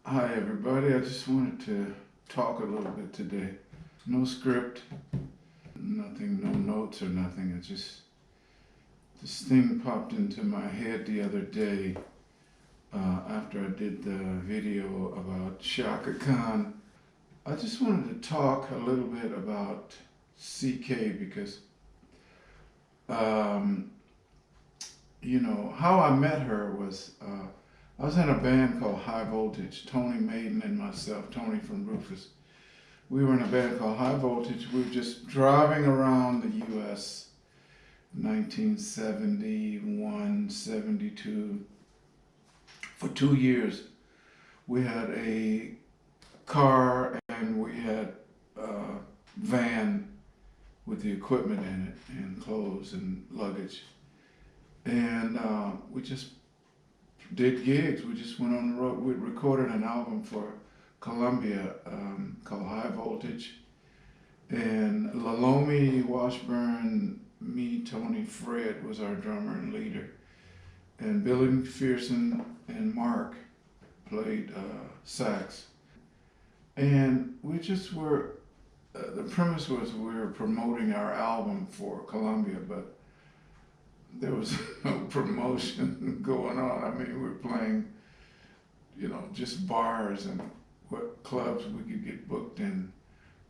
Hi everybody, I just wanted to talk a little bit today. No script, nothing, no notes or nothing. This thing popped into my head the other day after I did the video about Shaka Khan. I just wanted to talk a little bit about CK because, um, how I met her was I was in a band called High Voltage, Tony Maiden and myself, Tony from Rufus. We were in a band called High Voltage. We were just driving around the U.S. 1971, 72. For 2 years, we had a car and we had a van with the equipment in it and clothes and luggage. And we just did gigs. We just went on the road. We recorded an album for Columbia called High Voltage. And Lalomi, Washburn, me, Tony, Fred was our drummer and leader. And Billy McPherson and Mark played sax. And we just were, the premise was we were promoting our album for Columbia, but there was no promotion going on. I mean, we were playing, just bars and what clubs we could get booked in.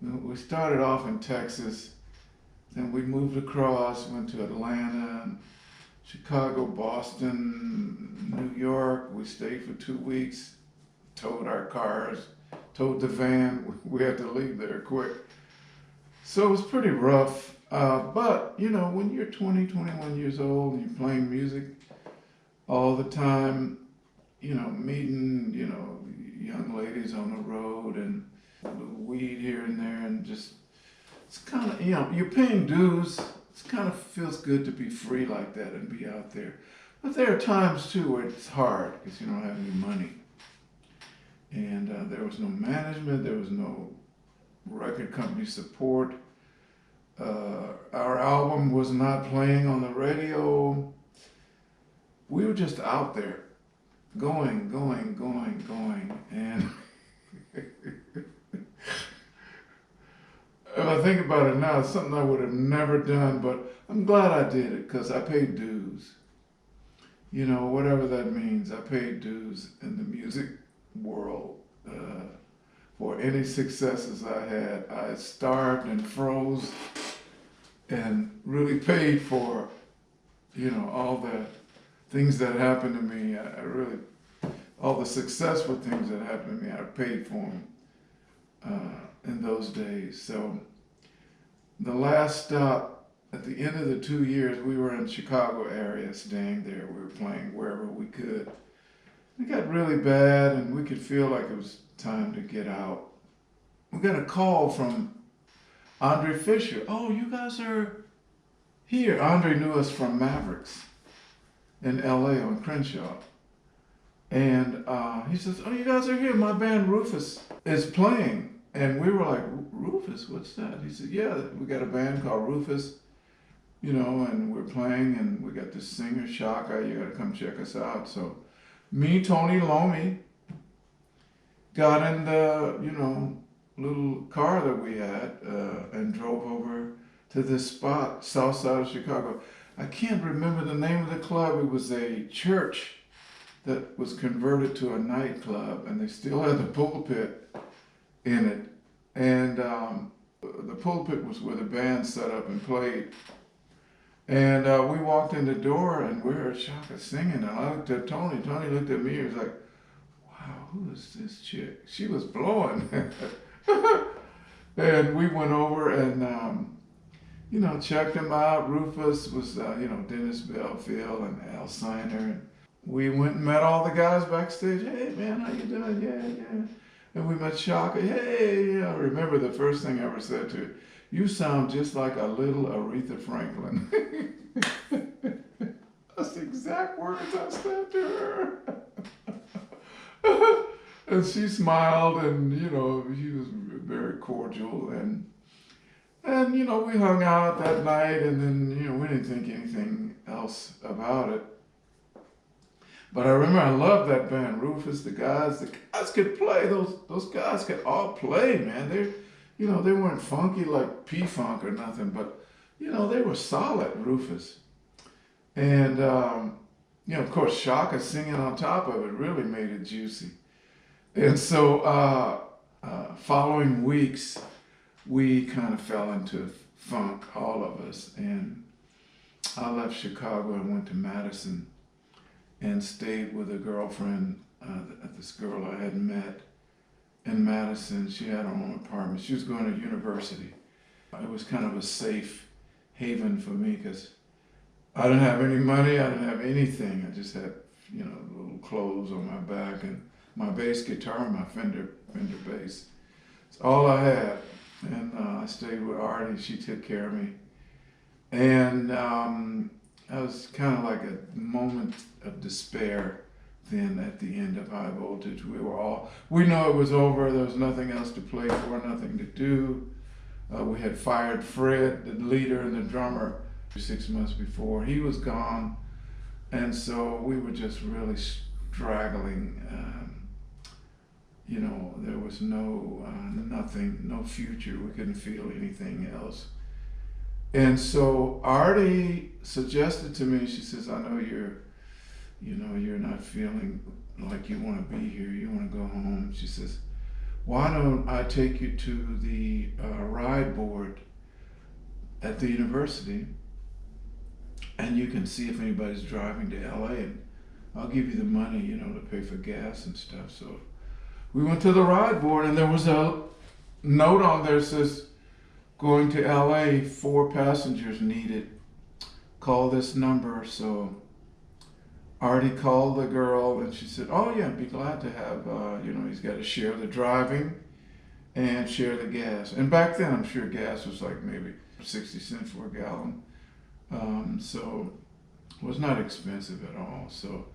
We started off in Texas, then we moved across, went to Atlanta, Chicago, Boston, New York. We stayed for 2 weeks, towed our cars, towed the van. We had to leave there quick. So it was pretty rough. But, when you're 20, 21 years old and you're playing music all the time, meeting, young ladies on the road and a little weed here and there and just, it's kind of, you're paying dues. It kind of feels good to be free like that and be out there. But there are times too where it's hard because you don't have any money. And there was no management, there was no record company support. Our album was not playing on the radio. We were just out there, going. And if I think about it now, it's something I would have never done, but I'm glad I did it because I paid dues. Whatever that means, I paid dues in the music world. For any successes I had, I starved and froze and really paid for, all the things that happened to me. All the successful things that happened to me, I paid for them in those days. So the last stop, at the end of the 2 years, we were in the Chicago area, staying there. We were playing wherever we could. It got really bad and we could feel like it was time to get out. We got a call from Andre Fisher. Oh, you guys are here. Andre knew us from Mavericks in LA on Crenshaw. And he says, oh, you guys are here. My band Rufus is playing. And we were like, Rufus, what's that? He said, yeah, we got a band called Rufus, and we're playing and we got this singer, Shaka. You got to come check us out. So me, Tony Lomi, got in the, little car that we had and drove over to this spot, south side of Chicago. I can't remember the name of the club. It was a church that was converted to a nightclub, and they still had the pulpit in it. And the pulpit was where the band set up and played. And we walked in the door, and we heard Shaka singing, and I looked at Tony. Tony looked at me and was like, wow, who is this chick? She was blowing. And we went over and, checked him out. Rufus was, Dennis Belfield and Al Siner. And we went and met all the guys backstage. Hey, man, how you doing? Yeah. And we met Shaka. Hey, I remember the first thing I ever said to her, you sound just like a little Aretha Franklin. That's the exact words I said to her. And she smiled, and she was very cordial, and we hung out that night, and then we didn't think anything else about it. But I remember I loved that band, Rufus. The guys could play. Those guys could all play, man. They weren't funky like P-Funk or nothing, but they were solid, Rufus. And of course, Shaka singing on top of it really made it juicy. And so, following weeks, we kind of fell into funk, all of us. And I left Chicago and went to Madison and stayed with a girlfriend, this girl I had met in Madison. She had her own apartment. She was going to university. It was kind of a safe haven for me because I didn't have any money. I didn't have anything. I just had, little clothes on my back and my bass guitar, my Fender bass. It's all I had. And I stayed with Artie. She took care of me. And I was kind of like a moment of despair then at the end of High Voltage. We know it was over. There was nothing else to play for, nothing to do. We had fired Fred, the leader and the drummer, 6 months before. He was gone. And so we were just really straggling. There was nothing, no future. We couldn't feel anything else. And so Artie suggested to me, she says, I know you're not feeling like you want to be here. You want to go home. She says, why don't I take you to the ride board at the university and you can see if anybody's driving to LA and I'll give you the money, to pay for gas and stuff. So we went to the ride board and there was a note on there that says, going to LA, 4 passengers needed. Call this number. So Artie called the girl and she said, oh yeah, I'd be glad to have, he's got to share the driving and share the gas. And back then, I'm sure gas was like maybe 60 cents for a gallon. So it was not expensive at all. So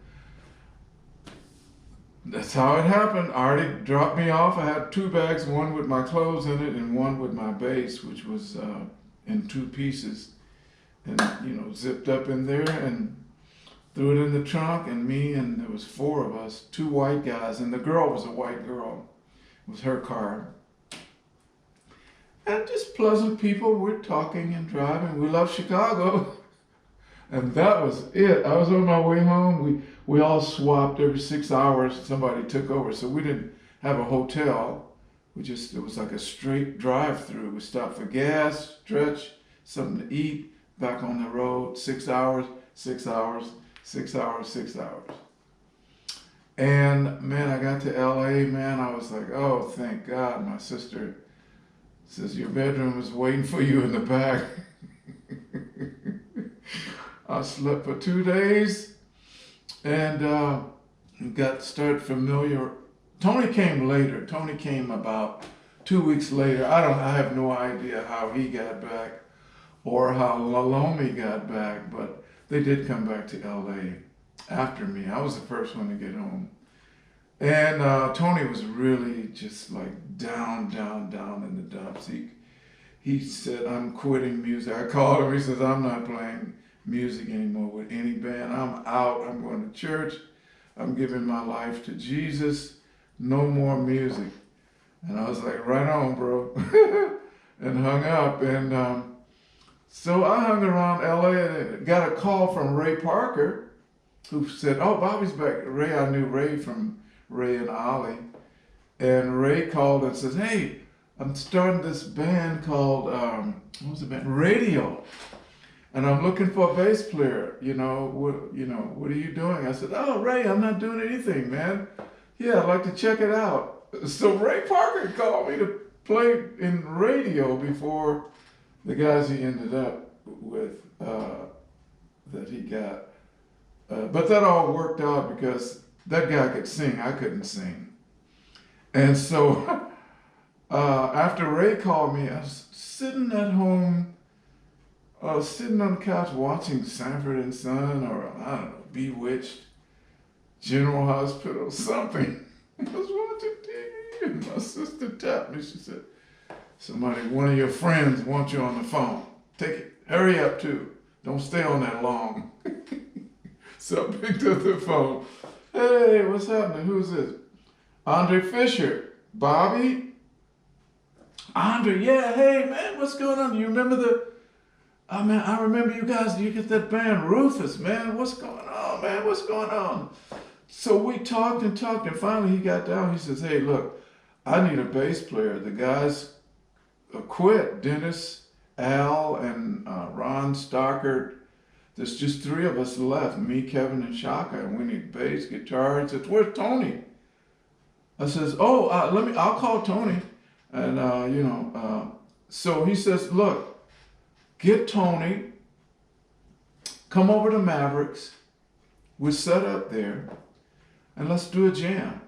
that's how it happened. Artie dropped me off. I had 2 bags, one with my clothes in it and one with my bass, which was in 2 pieces and, zipped up in there and threw it in the trunk. And there was 4 of us, 2 white guys, and the girl was a white girl. It was her car. And just pleasant people. We're talking and driving. We love Chicago. And that was it. I was on my way home. We all swapped every 6 hours. Somebody took over. So we didn't have a hotel. It was like a straight drive through. We stopped for gas, stretch, something to eat, back on the road, 6 hours, 6 hours, 6 hours, 6 hours. And man, I got to LA, man, I was like, oh, thank God. My sister says, your bedroom is waiting for you in the back. I slept for 2 days and started familiar. Tony came later. Tony came about 2 weeks later. I have no idea how he got back or how Lalomi got back, but they did come back to LA after me. I was the first one to get home. And Tony was really just like down in the dumps. He said, I'm quitting music. I called him. He says, I'm not playing music anymore with any band. I'm out. I'm going to church. I'm giving my life to Jesus. No more music. And I was like, right on, bro. And hung up. And so I hung around LA and got a call from Ray Parker, who said, oh, Bobby's back. Ray, I knew Ray from Ray and Ollie. And Ray called and says, hey, I'm starting this band called, what was the band? Radio. And I'm looking for a bass player. What are you doing? I said, oh, Ray, I'm not doing anything, man. Yeah, I'd like to check it out. So Ray Parker called me to play in radio before the guys he ended up with that he got. But that all worked out because that guy could sing. I couldn't sing. And so after Ray called me, I was sitting at home, sitting on the couch watching Sanford and Son or, I don't know, Bewitched, General Hospital, something. I was watching TV and my sister tapped me. She said, one of your friends wants you on the phone. Take it, hurry up too. Don't stay on that long. So I picked up the phone. Hey, what's happening? Who's this? Andre Fisher. Bobby? Andre, yeah, hey man, what's going on? Do you remember I remember you guys, you get that band Rufus, man. What's going on, man? What's going on? So we talked and talked, and finally he got down. He says, hey, look, I need a bass player. The guys quit. Dennis, Al, and Ron Stockert. There's just three of us left, me, Kevin, and Shaka, and we need bass, guitar. He says, where's Tony? I says, oh, I'll call Tony. And, so he says, look, get Tony, come over to Mavericks. We're set up there, and let's do a jam.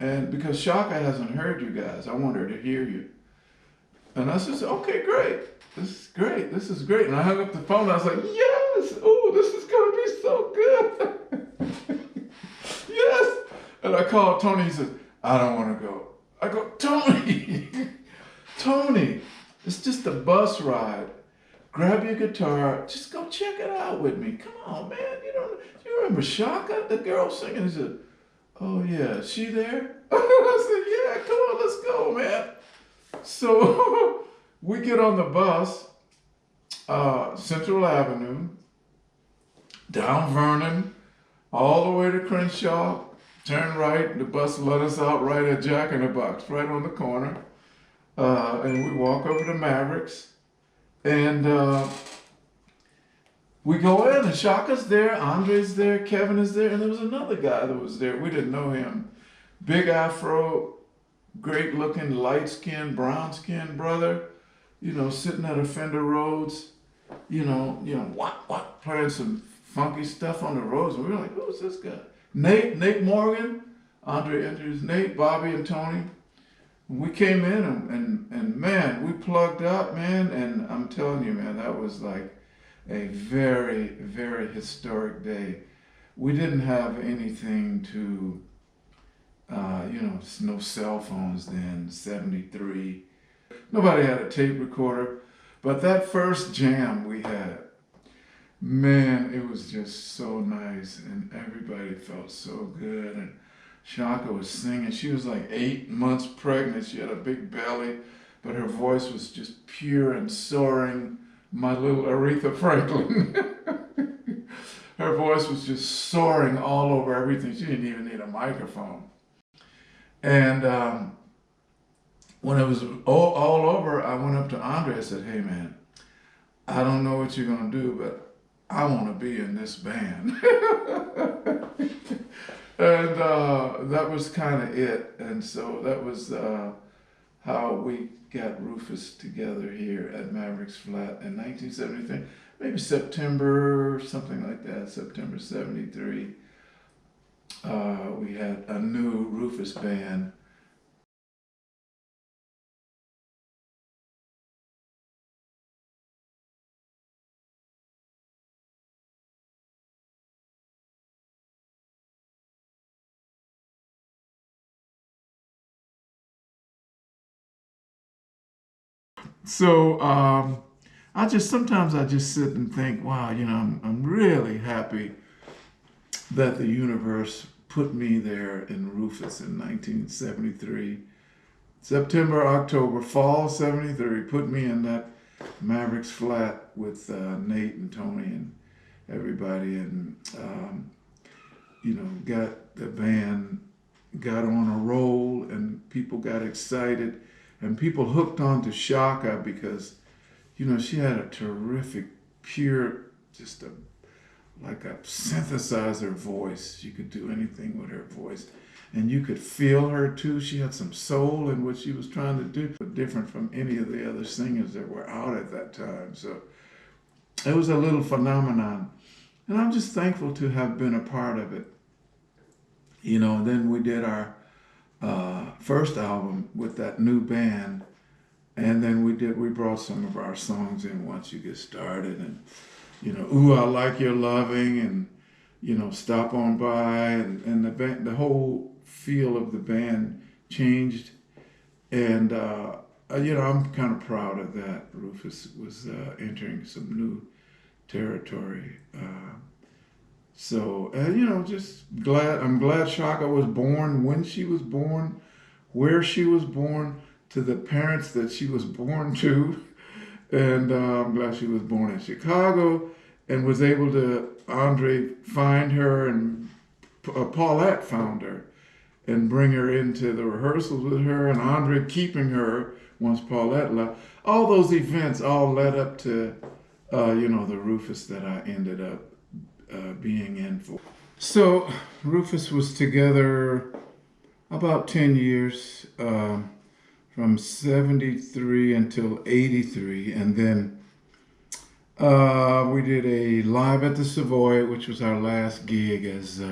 And because Shaka hasn't heard you guys, I want her to hear you. And I said, okay, great. This is great. This is great. And I hung up the phone. I was like, yes. Oh, this is going to be so good. Yes. And I called Tony. He said, I don't want to go. I go, Tony, Tony, it's just a bus ride. Grab your guitar. Just go check it out with me. Come on, man. You remember Shaka, the girl singing? He said, oh, yeah. Is she there? I said, yeah, come on. Let's go, man. So we get on the bus, Central Avenue, down Vernon, all the way to Crenshaw, turn right, the bus let us out right at Jack in the Box, right on the corner, and we walk over to Mavericks, and we go in, and Shaka's there, Andre's there, Kevin is there, and there was another guy that was there. We didn't know him. Big afro, great looking, light skinned, brown skinned brother, sitting at a Fender Rhodes, what, playing some funky stuff on the Rhodes. And we were like, who's this guy? Nate Morgan, Andre enters, Nate, Bobby, and Tony. We came in and man, we plugged up, man, and I'm telling you, man, that was like a very, very historic day. We didn't have anything to no cell phones then, 73. Nobody had a tape recorder. But that first jam we had, man, it was just so nice. And everybody felt so good. And Shaka was singing. She was like 8 months pregnant. She had a big belly. But her voice was just pure and soaring. My little Aretha Franklin. Her voice was just soaring all over everything. She didn't even need a microphone. And when it was all over, I went up to Andre. I said, hey, man, I don't know what you're going to do, but I want to be in this band. And that was kind of it. And so that was how we got Rufus together here at Mavericks Flat in 1973. Maybe September, something like that, September 73. We had a new Rufus band. So sometimes I just sit and think, wow, I'm really happy that the universe put me there in Rufus in 1973. September, October, fall 73, put me in that Mavericks Flat with Nate and Tony and everybody, and got the band got on a roll, and people got excited, and people hooked on to Shaka because she had a terrific, pure, just like a synthesizer voice. She could do anything with her voice. And you could feel her too. She had some soul in what she was trying to do, but different from any of the other singers that were out at that time. So it was a little phenomenon. And I'm just thankful to have been a part of it. Then we did our first album with that new band. And then we brought some of our songs in, Once You Get Started, and Ooh, I Like Your Loving, and Stop On By, and the whole feel of the band changed, and I'm kind of proud of that. Rufus was entering some new territory, So, just I'm glad Shaka was born when she was born, where she was born, to the parents that she was born to. And I'm glad she was born in Chicago and was able to, Andre find her, and Paulette found her and bring her into the rehearsals with her, and Andre keeping her once Paulette left. All those events all led up to, the Rufus that I ended up being in for. So Rufus was together about 10 years, from 73 until 83. And then we did a live at the Savoy, which was our last gig as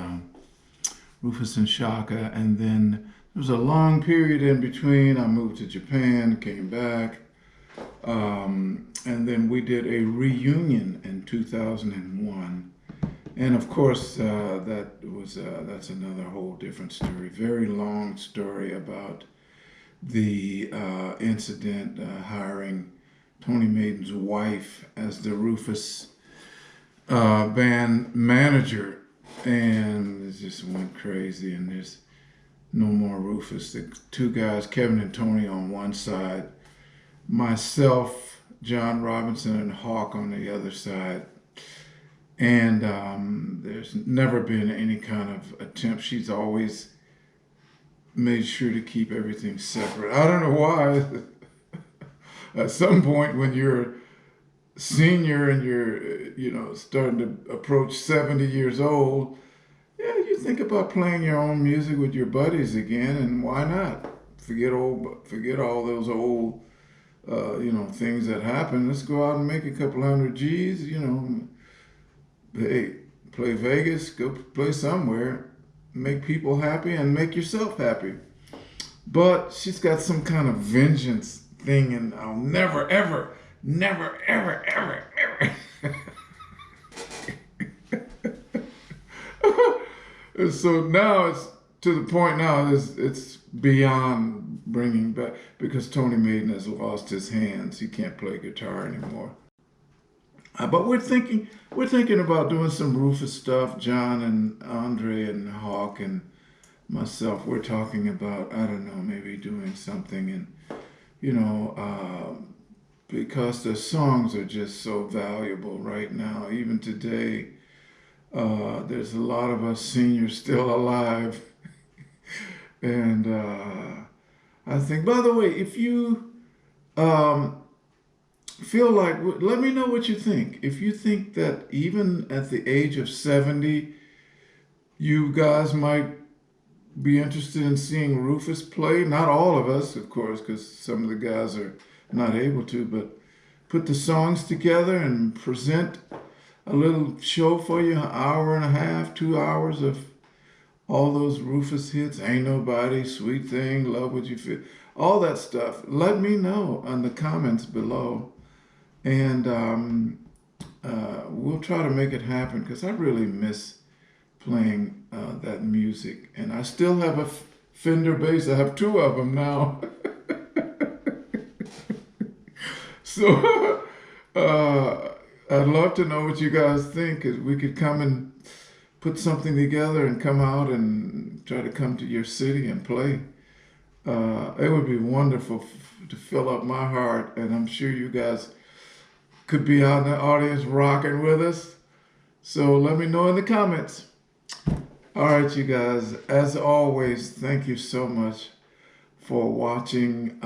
Rufus and Shaka. And then there was a long period in between. I moved to Japan, came back. And then we did a reunion in 2001. And of course, that's another whole different story. Very long story about the incident hiring Tony Maiden's wife as the Rufus band manager. And it just went crazy, and there's no more Rufus. The two guys, Kevin and Tony on one side, myself, John Robinson, and Hawk on the other side. And there's never been any kind of attempt. She's always made sure to keep everything separate. I don't know why. At some point when you're a senior and you're, starting to approach 70 years old, yeah, you think about playing your own music with your buddies again, and why not? Forget all those old, things that happened. Let's go out and make a couple hundred G's, Hey, play Vegas, go play somewhere, make people happy and make yourself happy. But she's got some kind of vengeance thing, and I'll never, ever, never, ever, ever, ever. So now it's to the point now it's beyond bringing back, because Tony Maiden has lost his hands. He can't play guitar anymore. But we're thinking about doing some Rufus stuff. John and Andre and Hawk and myself, we're talking about, I don't know, maybe doing something. And, because the songs are just so valuable right now. Even today, there's a lot of us seniors still alive. And I think, by the way, if you feel like, let me know what you think. If you think that even at the age of 70, you guys might be interested in seeing Rufus play. Not all of us, of course, because some of the guys are not able to, but put the songs together and present a little show for you, an hour and a half, 2 hours of all those Rufus hits, Ain't Nobody, Sweet Thing, Love What You Feel, all that stuff. Let me know in the comments below. And we'll try to make it happen, because I really miss playing that music. And I still have a Fender bass. I have 2 of them now. So I'd love to know what you guys think. We could come and put something together and come out and try to come to your city and play. It would be wonderful to fill up my heart, and I'm sure you guys could be out in the audience rocking with us. So let me know in the comments. All right, you guys, as always, thank you so much for watching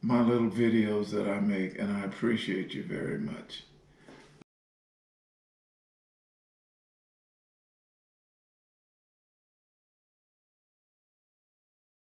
my little videos that I make, and I appreciate you very much.